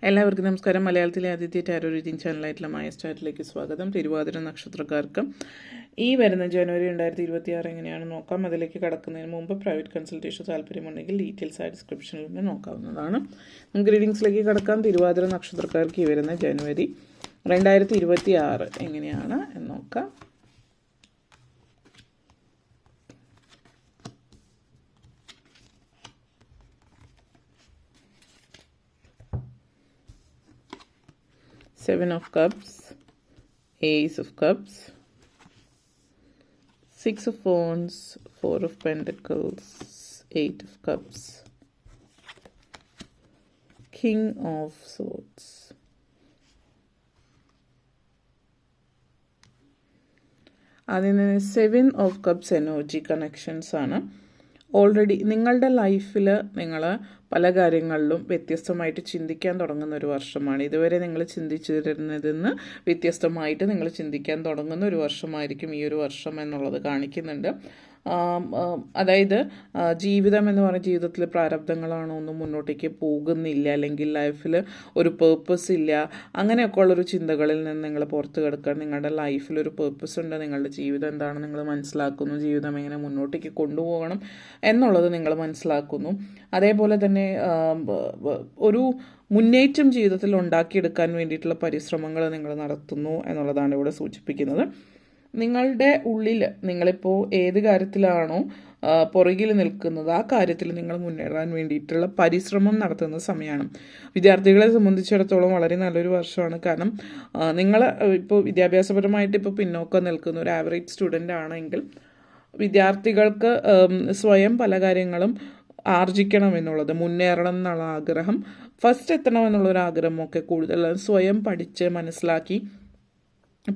എല്ലാവർക്കും നമസ്കാരം. മലയാളത്തിലെ ആദ്യത്തെ ടാരോ റീഡിംഗ് ചാനലായിട്ടുള്ള മായ സ്റ്റാറിലേക്ക് സ്വാഗതം. തിരുവാതിര നക്ഷത്രക്കാർക്ക് ഈ വരുന്ന ജനുവരി 2026 എങ്ങനെയാണെന്ന് നോക്കാം. അതിലേക്ക് കടക്കുന്നതിന് മുമ്പ് പ്രൈവറ്റ് കൺസൾട്ടേഷൻ താല്പര്യമുണ്ടെങ്കിൽ ഡീറ്റെയിൽസ് ആയി ഡിസ്ക്രിപ്ഷനിൽ നിന്ന് നോക്കാവുന്നതാണ്. നമുക്ക് റീഡിങ്സിലേക്ക് കടക്കാം. തിരുവാതിര നക്ഷത്രക്കാർക്ക് ഈ വരുന്ന ജനുവരി 2026 എങ്ങനെയാണ് എന്ന് നോക്കാം. Seven of Cups, Ace of Cups, Six of Wands, Four of Pentacles, Eight of Cups, King of Swords. അതിന് 7 of Cups എനർജി കണക്ഷൻസ് ആണ്. ഓൾറെഡി നിങ്ങളുടെ ലൈഫിൽ നിങ്ങൾ പല കാര്യങ്ങളിലും വ്യത്യസ്തമായിട്ട് ചിന്തിക്കാൻ തുടങ്ങുന്ന ഒരു വർഷമാണ്. ഇതുവരെ നിങ്ങൾ ചിന്തിച്ചിരുന്നതിന്ന് വ്യത്യസ്തമായിട്ട് നിങ്ങൾ ചിന്തിക്കാൻ തുടങ്ങുന്ന ഒരു വർഷമായിരിക്കും ഈ ഒരു വർഷം എന്നുള്ളത് കാണിക്കുന്നുണ്ട്. അതായത് ജീവിതം എന്ന് പറഞ്ഞ ജീവിതത്തിൽ പ്രാരബ്ധങ്ങളാണോ ഒന്നും മുന്നോട്ടേക്ക് പോകുന്നില്ല, അല്ലെങ്കിൽ ലൈഫിൽ ഒരു പേർപ്പസ് ഇല്ല, അങ്ങനെയൊക്കെ ഉള്ളൊരു ചിന്തകളിൽ നിന്ന് നിങ്ങൾ പുറത്ത് കിടക്കുക. നിങ്ങളുടെ ലൈഫിൽ ഒരു പേർപ്പസ് ഉണ്ട്, നിങ്ങളുടെ ജീവിതം എന്താണെന്ന് നിങ്ങൾ മനസ്സിലാക്കുന്നു, ജീവിതം എങ്ങനെ മുന്നോട്ടേക്ക് കൊണ്ടുപോകണം എന്നുള്ളത് നിങ്ങൾ മനസ്സിലാക്കുന്നു. അതേപോലെ തന്നെ ഒരു മുന്നേറ്റം ജീവിതത്തിൽ ഉണ്ടാക്കിയെടുക്കാൻ വേണ്ടിയിട്ടുള്ള പരിശ്രമങ്ങൾ നിങ്ങൾ നടത്തുന്നു എന്നുള്ളതാണ് ഇവിടെ സൂചിപ്പിക്കുന്നത്. നിങ്ങളുടെ ഉള്ളിൽ നിങ്ങളിപ്പോൾ ഏത് കാര്യത്തിലാണോ പുറകിൽ നിൽക്കുന്നത് ആ കാര്യത്തിൽ നിങ്ങൾ മുന്നേറാൻ വേണ്ടിയിട്ടുള്ള പരിശ്രമം നടത്തുന്ന സമയമാണ്. വിദ്യാർത്ഥികളെ സംബന്ധിച്ചിടത്തോളം വളരെ നല്ലൊരു വർഷമാണ്. കാരണം നിങ്ങൾ ഇപ്പോൾ വിദ്യാഭ്യാസപരമായിട്ട് ഇപ്പോൾ പിന്നോക്കം നിൽക്കുന്ന ഒരു ആവറേജ് സ്റ്റുഡൻ്റ് ആണെങ്കിൽ വിദ്യാർത്ഥികൾക്ക് സ്വയം പല കാര്യങ്ങളും ആർജിക്കണം എന്നുള്ളത്, മുന്നേറണം എന്നുള്ള ആഗ്രഹം, ഫസ്റ്റ് എത്തണം എന്നുള്ളൊരു ആഗ്രഹമൊക്കെ കൂടുതൽ സ്വയം പഠിച്ച് മനസ്സിലാക്കി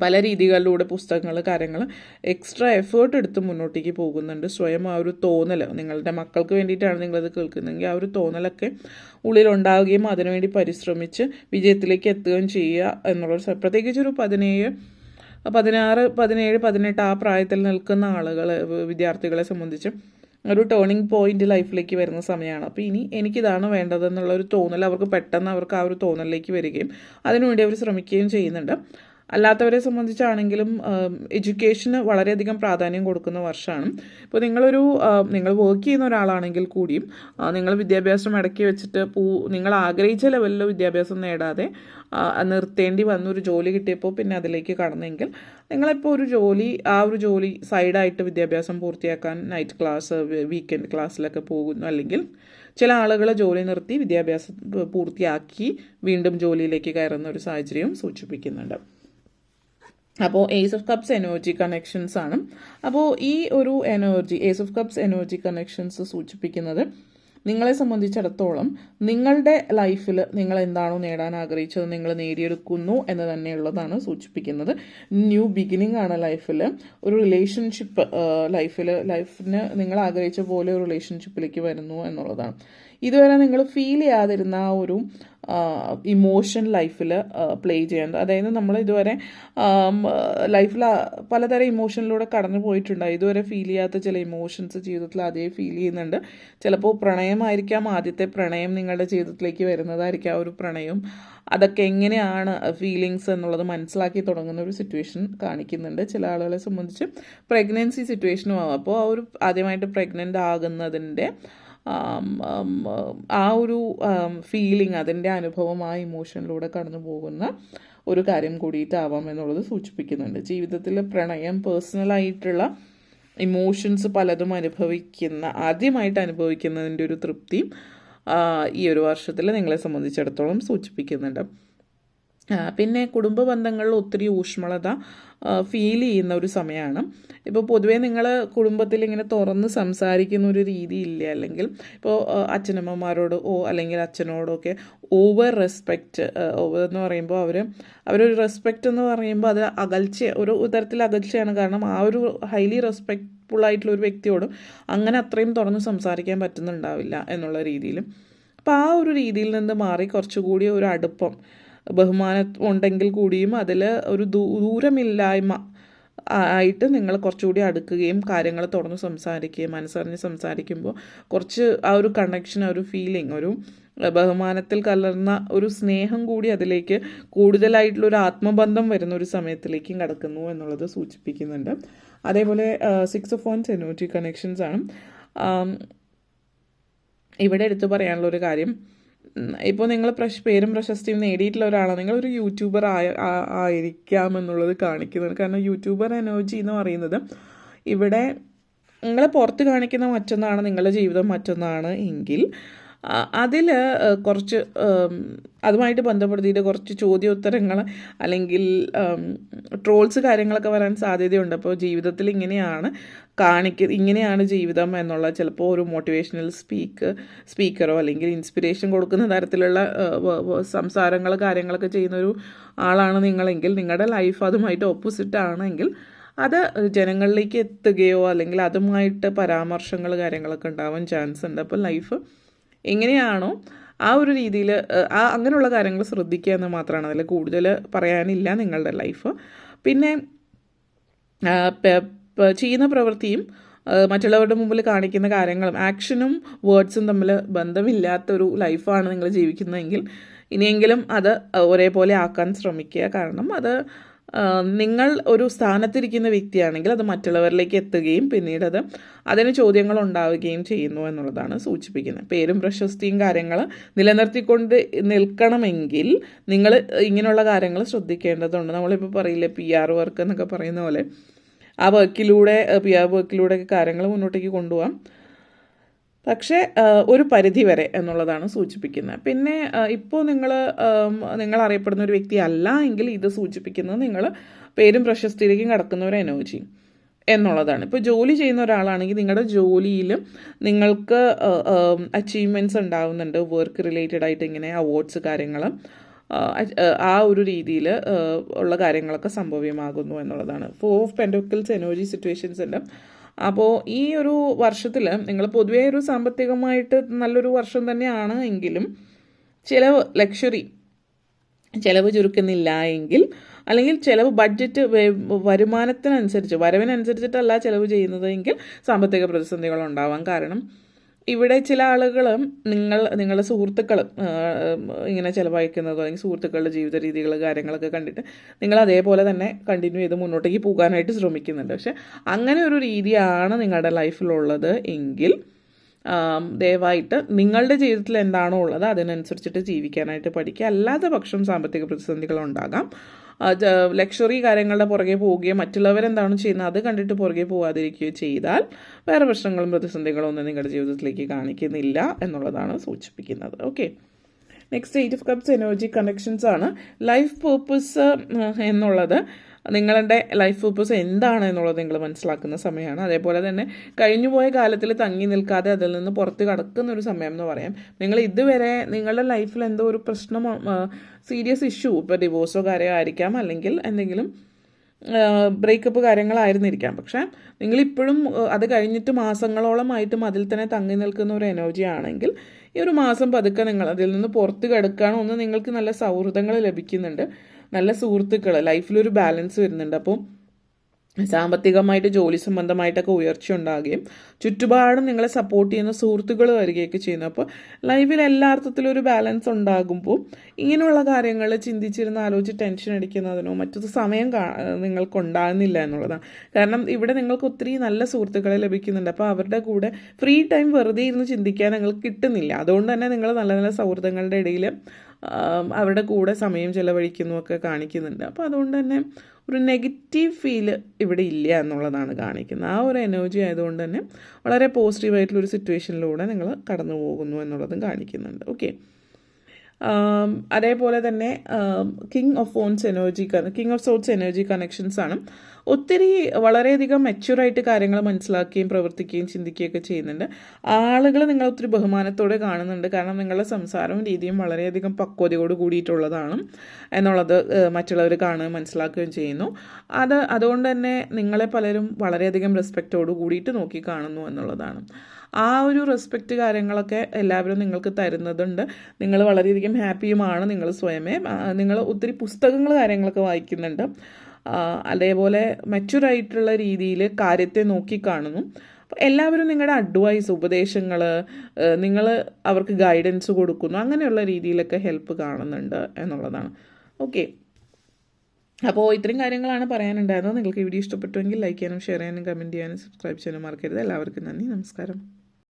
പല രീതികളിലൂടെ പുസ്തകങ്ങൾ കാര്യങ്ങൾ എക്സ്ട്രാ എഫേർട്ട് എടുത്ത് മുന്നോട്ടേക്ക് പോകുന്നുണ്ട്. സ്വയം ആ ഒരു തോന്നൽ, നിങ്ങളുടെ മക്കൾക്ക് വേണ്ടിയിട്ടാണ് നിങ്ങളത് കേൾക്കുന്നതെങ്കിൽ ആ ഒരു തോന്നലൊക്കെ ഉള്ളിലുണ്ടാവുകയും അതിനുവേണ്ടി പരിശ്രമിച്ച് വിജയത്തിലേക്ക് എത്തുകയും ചെയ്യുക എന്നുള്ളൊരു, പ്രത്യേകിച്ച് ഒരു 17, 16, 17, 18 ആ പ്രായത്തിൽ നിൽക്കുന്ന ആളുകൾ, വിദ്യാർത്ഥികളെ സംബന്ധിച്ച് ഒരു ടേണിംഗ് പോയിന്റ് ലൈഫിലേക്ക് വരുന്ന സമയമാണ്. അപ്പോൾ ഇനി എനിക്കിതാണ് വേണ്ടതെന്നുള്ളൊരു തോന്നൽ അവർക്ക് പെട്ടെന്ന് അവർക്ക് ആ ഒരു തോന്നലിലേക്ക് വരികയും അതിനുവേണ്ടി അവർ ശ്രമിക്കുകയും ചെയ്യുന്നുണ്ട്. അല്ലാത്തവരെ സംബന്ധിച്ചാണെങ്കിലും എഡ്യൂക്കേഷന് വളരെയധികം പ്രാധാന്യം കൊടുക്കുന്ന വർഷമാണ്. ഇപ്പോൾ നിങ്ങൾ വർക്ക് ചെയ്യുന്ന ഒരാളാണെങ്കിൽ കൂടിയും നിങ്ങൾ വിദ്യാഭ്യാസം ഇടയ്ക്ക് വെച്ചിട്ട് നിങ്ങൾ ആഗ്രഹിച്ച ലെവലിൽ വിദ്യാഭ്യാസം നേടാതെ നിർത്തേണ്ടി വന്നൊരു ജോലി കിട്ടിയപ്പോൾ പിന്നെ അതിലേക്ക് കടന്നെങ്കിൽ നിങ്ങളിപ്പോൾ ആ ഒരു ജോലി സൈഡായിട്ട് വിദ്യാഭ്യാസം പൂർത്തിയാക്കാൻ നൈറ്റ് ക്ലാസ്, വീക്കെൻഡ് ക്ലാസ്സിലൊക്കെ പോകുന്നു, അല്ലെങ്കിൽ ചില ആളുകൾ ജോലി നിർത്തി വിദ്യാഭ്യാസം പൂർത്തിയാക്കി വീണ്ടും ജോലിയിലേക്ക് കയറുന്ന ഒരു സാഹചര്യം സൂചിപ്പിക്കുന്നുണ്ട്. അപ്പോൾ ace of cups energy connections ആണ്. അപ്പോൾ ഈ ഒരു energy, ace of cups energy connections സൂചിപ്പിക്കുന്നത് നിങ്ങളെ സംബന്ധിച്ചിടത്തോളം നിങ്ങളുടെ ലൈഫിൽ നിങ്ങൾ എന്താണോ നേടാൻ ആഗ്രഹിച്ചത് നിങ്ങൾ നേടിയെടുക്കുന്നു എന്ന് തന്നെയുള്ളതാണ് സൂചിപ്പിക്കുന്നത്. ന്യൂ ബിഗിനിങ് ആണ് ലൈഫിൽ. ഒരു റിലേഷൻഷിപ്പ് ലൈഫിന് നിങ്ങൾ ആഗ്രഹിച്ച പോലെ ഒരു റിലേഷൻഷിപ്പിലേക്ക് വരുന്നു എന്നുള്ളതാണ്. ഇതുവരെ നിങ്ങൾ ഫീൽ ചെയ്യാതിരുന്ന ആ ഒരു ഇമോഷൻ ലൈഫിൽ പ്ലേ ചെയ്യുന്നത്. അതായത് നമ്മൾ ഇതുവരെ ലൈഫിൽ പലതരം ഇമോഷനിലൂടെ കടന്നു പോയിട്ടുണ്ടായി. ഇതുവരെ ഫീൽ ചെയ്യാത്ത ചില ഇമോഷൻസ് ജീവിതത്തിൽ അതേ ഫീൽ ചെയ്യുന്നുണ്ട്. ചിലപ്പോൾ പ്രണയമായിരിക്കാം, ആദ്യത്തെ പ്രണയം നിങ്ങളുടെ ജീവിതത്തിലേക്ക് വരുന്നതായിരിക്കും. ആ ഒരു പ്രണയം അതൊക്കെ എങ്ങനെയാണ് ഫീലിങ്സ് എന്നുള്ളത് മനസ്സിലാക്കി തുടങ്ങുന്ന ഒരു സിറ്റുവേഷൻ കാണിക്കുന്നുണ്ട്. ചില ആളുകളെ സംബന്ധിച്ച് പ്രഗ്നൻസി സിറ്റുവേഷനും ആവും. അപ്പോൾ ആ ഒരു ആദ്യമായിട്ട് പ്രഗ്നൻ്റ് ആകുന്നതിൻ്റെ ആ ഒരു ഫീലിംഗ്, അതിൻ്റെ അനുഭവം, ആ ഇമോഷനിലൂടെ കടന്നു പോകുന്ന ഒരു കാര്യം കൂടിയിട്ടാവാം എന്നുള്ളത് സൂചിപ്പിക്കുന്നുണ്ട്. ജീവിതത്തിൽ പ്രണയം, പേഴ്സണലായിട്ടുള്ള ഇമോഷൻസ് പലതും ആദ്യമായിട്ട് അനുഭവിക്കുന്നതിൻ്റെ ഒരു തൃപ്തി ഈ ഒരു വർഷത്തിൽ നിങ്ങളെ സംബന്ധിച്ചിടത്തോളം സൂചിപ്പിക്കുന്നുണ്ട്. പിന്നെ കുടുംബ ബന്ധങ്ങളിൽ ഒത്തിരി ഊഷ്മളത ഫീൽ ചെയ്യുന്ന ഒരു സമയമാണ്. ഇപ്പോൾ പൊതുവേ നിങ്ങൾ കുടുംബത്തിൽ ഇങ്ങനെ തുറന്ന് സംസാരിക്കുന്ന ഒരു രീതിയില്ല, അല്ലെങ്കിൽ ഇപ്പോൾ അച്ഛനമ്മമാരോട് അല്ലെങ്കിൽ അച്ഛനോടൊക്കെ ഓവർ റെസ്പെക്റ്റ് എന്ന് പറയുമ്പോൾ അവരൊരു റെസ്പെക്റ്റ് എന്ന് പറയുമ്പോൾ അത് ഒരു തരത്തിൽ അകൽച്ചയാണ്. കാരണം ആ ഒരു ഹൈലി റെസ്പെക്റ്റ്ഫുൾ ആയിട്ടുള്ള ഒരു വ്യക്തിയോടും അങ്ങനെ അത്രയും തുറന്ന് സംസാരിക്കാൻ പറ്റുന്നുണ്ടാവില്ല എന്നുള്ള രീതിയിലും. അപ്പോൾ ആ ഒരു രീതിയിൽ നിന്ന് മാറി കുറച്ചുകൂടി ഒരു അടുപ്പം, ബഹുമാനം ഉണ്ടെങ്കിൽ കൂടിയും അതിൽ ഒരു ദൂരമില്ലായ്മ ആയിട്ട് നിങ്ങൾ കുറച്ചുകൂടി അടുക്കുകയും കാര്യങ്ങൾ തുറന്ന് സംസാരിക്കുകയും മനസ്സറിഞ്ഞ് സംസാരിക്കുമ്പോൾ കുറച്ച് ആ ഒരു കണക്ഷൻ, ആ ഒരു ഫീലിംഗ്, ഒരു ബഹുമാനത്തിൽ കലർന്ന ഒരു സ്നേഹം കൂടി അതിലേക്ക് കൂടുതലായിട്ടുള്ളൊരു ആത്മബന്ധം വരുന്ന ഒരു സമയത്തിലേക്കും കടക്കുന്നു എന്നുള്ളത് സൂചിപ്പിക്കുന്നുണ്ട്. അതേപോലെ 6 of Wands എനർജി കണക്ഷൻസ് ആണ്. ഇവിടെ എടുത്തു പറയാനുള്ളൊരു കാര്യം, ഇപ്പോൾ നിങ്ങൾ പേരും പ്രശസ്തിയും നേടിയിട്ടുള്ള ഒരാളാണ്, നിങ്ങളൊരു യൂട്യൂബർ ആയിരിക്കാം എന്നുള്ളത് കാണിക്കുന്നത്. കാരണം യൂട്യൂബർ എനർജി എന്ന് പറയുന്നത് ഇവിടെ നിങ്ങളെ പുറത്ത് കാണിക്കുന്ന മറ്റൊന്നാണ്, നിങ്ങളുടെ ജീവിതം മറ്റൊന്നാണ് എങ്കിൽ അതിൽ കുറച്ച് അതുമായിട്ട് ബന്ധപ്പെടുത്തിയിട്ട് കുറച്ച് ചോദ്യോത്തരങ്ങൾ അല്ലെങ്കിൽ ട്രോൾസ് കാര്യങ്ങളൊക്കെ വരാൻ സാധ്യതയുണ്ട്. അപ്പോൾ ജീവിതത്തിൽ ഇങ്ങനെയാണ് ജീവിതം എന്നുള്ള ചിലപ്പോൾ ഒരു മോട്ടിവേഷണൽ സ്പീക്കറോ അല്ലെങ്കിൽ ഇൻസ്പിറേഷൻ കൊടുക്കുന്ന തരത്തിലുള്ള സംസാരങ്ങൾ കാര്യങ്ങളൊക്കെ ചെയ്യുന്നൊരു ആളാണ് നിങ്ങളെങ്കിൽ, നിങ്ങളുടെ ലൈഫ് അതുമായിട്ട് ഓപ്പോസിറ്റ് ആണെങ്കിൽ അത് ജനങ്ങളിലേക്ക് എത്തുകയോ അല്ലെങ്കിൽ അതുമായിട്ട് പരാമർശങ്ങൾ കാര്യങ്ങളൊക്കെ ഉണ്ടാവാൻ ചാൻസ് ഉണ്ട്. അപ്പോൾ ലൈഫ് എങ്ങനെയാണോ ആ ഒരു രീതിയിൽ അങ്ങനെയുള്ള കാര്യങ്ങൾ ശ്രദ്ധിക്കുക എന്ന് മാത്രമാണ് അതിൽ കൂടുതൽ പറയാനില്ല നിങ്ങളുടെ ലൈഫ്. പിന്നെ ചെയ്യുന്ന പ്രവൃത്തിയും മറ്റുള്ളവരുടെ മുമ്പിൽ കാണിക്കുന്ന കാര്യങ്ങളും ആക്ഷനും വേർഡ്സും തമ്മിൽ ബന്ധമില്ലാത്തൊരു ലൈഫാണ് നിങ്ങൾ ജീവിക്കുന്നതെങ്കിൽ ഇനിയെങ്കിലും അത് ഒരേപോലെ ആക്കാൻ ശ്രമിക്കുക. കാരണം അത് നിങ്ങൾ ഒരു സ്ഥാനത്തിരിക്കുന്ന വ്യക്തിയാണെങ്കിൽ അത് മറ്റുള്ളവരിലേക്ക് എത്തുകയും പിന്നീട് അതിന് ചോദ്യങ്ങൾ ഉണ്ടാവുകയും ചെയ്യുന്നു എന്നുള്ളതാണ് സൂചിപ്പിക്കുന്നത്. പേരും പ്രശസ്തിയും കാര്യങ്ങൾ നിലനിർത്തിക്കൊണ്ട് നിൽക്കണമെങ്കിൽ നിങ്ങൾ ഇങ്ങനെയുള്ള കാര്യങ്ങൾ ശ്രദ്ധിക്കേണ്ടതുണ്ട്. നമ്മളിപ്പോൾ പറയില്ലേ PR വർക്ക് എന്നൊക്കെ പറയുന്ന പോലെ ആ PR വർക്കിലൂടെ കാര്യങ്ങൾ മുന്നോട്ടേക്ക് കൊണ്ടുപോകാം, പക്ഷേ ഒരു പരിധി വരെ എന്നുള്ളതാണ് സൂചിപ്പിക്കുന്നത്. പിന്നെ ഇപ്പോൾ നിങ്ങൾ അറിയപ്പെടുന്ന ഒരു വ്യക്തി അല്ല എങ്കിൽ ഇത് സൂചിപ്പിക്കുന്നത് നിങ്ങൾ പേരും പ്രശസ്തിയിലേക്കും കടക്കുന്ന ഒരു എനർജി എന്നുള്ളതാണ്. ഇപ്പോൾ ജോലി ചെയ്യുന്ന ഒരാളാണെങ്കിൽ നിങ്ങളുടെ ജോലിയിൽ നിങ്ങൾക്ക് അച്ചീവ്മെൻറ്റ്സ് ഉണ്ടാവുന്നുണ്ട്, വർക്ക് റിലേറ്റഡ് ആയിട്ട് ഇങ്ങനെ അവാർഡ്സ് കാര്യങ്ങൾ ആ ഒരു രീതിയിൽ ഉള്ള കാര്യങ്ങളൊക്കെ സംഭവ്യമാകുന്നു എന്നുള്ളതാണ്. 4 of Pentacles എനർജി സിറ്റുവേഷൻസ് ഉണ്ട്. അപ്പോൾ ഈ ഒരു വർഷത്തിൽ നിങ്ങൾ പൊതുവേ ഒരു സാമ്പത്തികമായിട്ട് നല്ലൊരു വർഷം തന്നെയാണ് എങ്കിലും ചിലവ് ചുരുക്കുന്നില്ല എങ്കിൽ അല്ലെങ്കിൽ ചിലവ് ബഡ്ജറ്റ് വരവിനനുസരിച്ചിട്ടല്ല ചിലവ് ചെയ്യുന്നതെങ്കിൽ സാമ്പത്തിക പ്രതിസന്ധികൾ ഉണ്ടാവാം. കാരണം ഇവിടെ ചില ആളുകൾ നിങ്ങളുടെ സുഹൃത്തുക്കൾ ഇങ്ങനെ ചിലവഴിക്കുന്നതോ അല്ലെങ്കിൽ സുഹൃത്തുക്കളുടെ ജീവിത രീതികൾ കാര്യങ്ങളൊക്കെ കണ്ടിട്ട് നിങ്ങൾ അതേപോലെ തന്നെ കണ്ടിന്യൂ ചെയ്ത് മുന്നോട്ടേക്ക് പോകാനായിട്ട് ശ്രമിക്കുന്നുണ്ട്. പക്ഷെ അങ്ങനെ ഒരു രീതിയാണ് നിങ്ങളുടെ ലൈഫിലുള്ളത് എങ്കിൽ ദയവായിട്ട് നിങ്ങളുടെ ജീവിതത്തിൽ എന്താണോ ഉള്ളത് അതിനനുസരിച്ചിട്ട് ജീവിക്കാനായിട്ട് പഠിക്കുക. അല്ലാത്ത പക്ഷം സാമ്പത്തിക പ്രതിസന്ധികൾ ഉണ്ടാകാം. ലക്ഷറി കാര്യങ്ങളുടെ പുറകെ പോവുകയോ മറ്റുള്ളവരെന്താണ് ചെയ്യുന്നത് അത് കണ്ടിട്ട് പുറകെ പോകാതിരിക്കുകയോ ചെയ്താൽ വേറെ പ്രശ്നങ്ങളും പ്രതിസന്ധികളും ഒന്നും നിങ്ങളുടെ ജീവിതത്തിലേക്ക് കാണിക്കുന്നില്ല എന്നുള്ളതാണ് സൂചിപ്പിക്കുന്നത്. Okay, next 8 of Cups energy connections ആണ്. ലൈഫ് പേർപ്പസ് എന്നുള്ളത് നിങ്ങളുടെ ലൈഫ് പേർപ്പസ് എന്താണ് എന്നുള്ളത് നിങ്ങൾ മനസ്സിലാക്കുന്ന സമയമാണ്. അതേപോലെ തന്നെ കഴിഞ്ഞുപോയ കാലത്തിൽ തങ്ങി നിൽക്കാതെ അതിൽ നിന്ന് പുറത്ത് കടക്കുന്ന ഒരു സമയം എന്ന് പറയാം. നിങ്ങൾ ഇതുവരെ നിങ്ങളുടെ ലൈഫിൽ എന്തോ ഒരു പ്രശ്നം, സീരിയസ് ഇഷ്യൂ, ഇപ്പോൾ ഡിവോഴ്സോ കാര്യമോ ആയിരിക്കാം, അല്ലെങ്കിൽ എന്തെങ്കിലും ബ്രേക്കപ്പ് കാര്യങ്ങളായിരുന്നിരിക്കാം. പക്ഷേ നിങ്ങളിപ്പോഴും അത് കഴിഞ്ഞിട്ട് മാസങ്ങളോളമായിട്ടും അതിൽ തന്നെ തങ്ങി നിൽക്കുന്ന ഒരു എനർജി ആണെങ്കിൽ ഈ ഒരു മാസം പതുക്കെ നിങ്ങൾ അതിൽ നിന്ന് പുറത്ത് കിടക്കുകയാണ്. ഒന്ന് നിങ്ങൾക്ക് നല്ല സൗഹൃദങ്ങൾ ലഭിക്കുന്നുണ്ട്, നല്ല സുഹൃത്തുക്കൾ, ലൈഫിലൊരു ബാലൻസ് വരുന്നുണ്ട്. അപ്പോൾ സാമ്പത്തികമായിട്ട് ജോലി സംബന്ധമായിട്ടൊക്കെ ഉയർച്ച ഉണ്ടാകുകയും ചുറ്റുപാടും നിങ്ങളെ സപ്പോർട്ട് ചെയ്യുന്ന സുഹൃത്തുക്കൾ വരികയൊക്കെ ചെയ്യുന്നു. അപ്പോൾ ലൈഫിൽ എല്ലാ അർത്ഥത്തിലും ഒരു ബാലൻസ് ഉണ്ടാകുമ്പോൾ ഇങ്ങനെയുള്ള കാര്യങ്ങൾ ചിന്തിച്ചിരുന്ന് ആലോചിച്ച് ടെൻഷൻ അടിക്കുന്നതിനോ മറ്റൊരു സമയം നിങ്ങൾക്ക് ഉണ്ടാകുന്നില്ല എന്നുള്ളതാണ്. കാരണം ഇവിടെ നിങ്ങൾക്ക് ഒത്തിരി നല്ല സുഹൃത്തുക്കളെ ലഭിക്കുന്നുണ്ട്. അപ്പോൾ അവരുടെ കൂടെ ഫ്രീ ടൈം വെറുതെ ഇരുന്ന് ചിന്തിക്കാൻ നിങ്ങൾക്ക് കിട്ടുന്നില്ല. അതുകൊണ്ട് തന്നെ നിങ്ങൾ നല്ല നല്ല സൗഹൃദങ്ങളുടെ ഇടയിൽ അവരുടെ കൂടെ സമയം ചെലവഴിക്കുന്നതൊക്കെ കാണിക്കുന്നുണ്ട്. അപ്പോൾ അതുകൊണ്ട് തന്നെ ഒരു നെഗറ്റീവ് ഫീല് ഇവിടെ ഇല്ല എന്നുള്ളതാണ് കാണിക്കുന്നത്. ആ ഒരു എനർജി ആയതുകൊണ്ട് തന്നെ വളരെ പോസിറ്റീവായിട്ടുള്ളൊരു സിറ്റുവേഷനിലൂടെ നിങ്ങൾ കടന്നു പോകുന്നു എന്നുള്ളതും കാണിക്കുന്നുണ്ട്. ഓക്കെ, അതേപോലെ തന്നെ king of sorts energy connections ആണ്. ഒത്തിരി വളരെയധികം മെച്യൂറായിട്ട് കാര്യങ്ങൾ മനസ്സിലാക്കുകയും പ്രവർത്തിക്കുകയും ചിന്തിക്കുകയൊക്കെ ചെയ്യുന്നുണ്ട്. ആളുകൾ നിങ്ങൾ ഒത്തിരി ബഹുമാനത്തോടെ കാണുന്നുണ്ട്. കാരണം നിങ്ങളുടെ സംസാരവും രീതിയും വളരെയധികം പക്വതയോട് കൂടിയിട്ടുള്ളതാണ് എന്നുള്ളത് മറ്റുള്ളവർ കാണുകയും മനസ്സിലാക്കുകയും ചെയ്യുന്നു. അതുകൊണ്ട് തന്നെ നിങ്ങളെ പലരും വളരെയധികം റെസ്പെക്റ്റോട് കൂടിയിട്ട് നോക്കി കാണുന്നു എന്നുള്ളതാണ്. ആ ഒരു റെസ്പെക്റ്റ് കാര്യങ്ങളൊക്കെ എല്ലാവരും നിങ്ങൾക്ക് തരുന്നതുണ്ട്. നിങ്ങൾ വളരെയധികം ഹാപ്പിയുമാണ്. നിങ്ങൾ ഒത്തിരി പുസ്തകങ്ങൾ കാര്യങ്ങളൊക്കെ വായിക്കുന്നുണ്ട്. അതേപോലെ മെച്യൂറായിട്ടുള്ള രീതിയിൽ കാര്യത്തെ നോക്കി കാണുന്നു. എല്ലാവരും നിങ്ങളുടെ അഡ്വൈസ്, ഉപദേശങ്ങൾ, നിങ്ങൾ അവർക്ക് ഗൈഡൻസ് കൊടുക്കുന്നു, അങ്ങനെയുള്ള രീതിയിലൊക്കെ ഹെൽപ്പ് കാണുന്നുണ്ട് എന്നുള്ളതാണ്. ഓക്കെ, അപ്പോൾ ഇത്രയും കാര്യങ്ങളാണ് പറയാനുണ്ടായിരുന്നത്. നിങ്ങൾക്ക് ഈ വീഡിയോ ഇഷ്ടപ്പെട്ടുവെങ്കിൽ ലൈക്ക് ചെയ്യാനും ഷെയർ ചെയ്യാനും കമൻറ്റ് ചെയ്യാനും സബ്സ്ക്രൈബ് ചെയ്യാനും മറക്കരുത്. എല്ലാവർക്കും നന്ദി, നമസ്കാരം.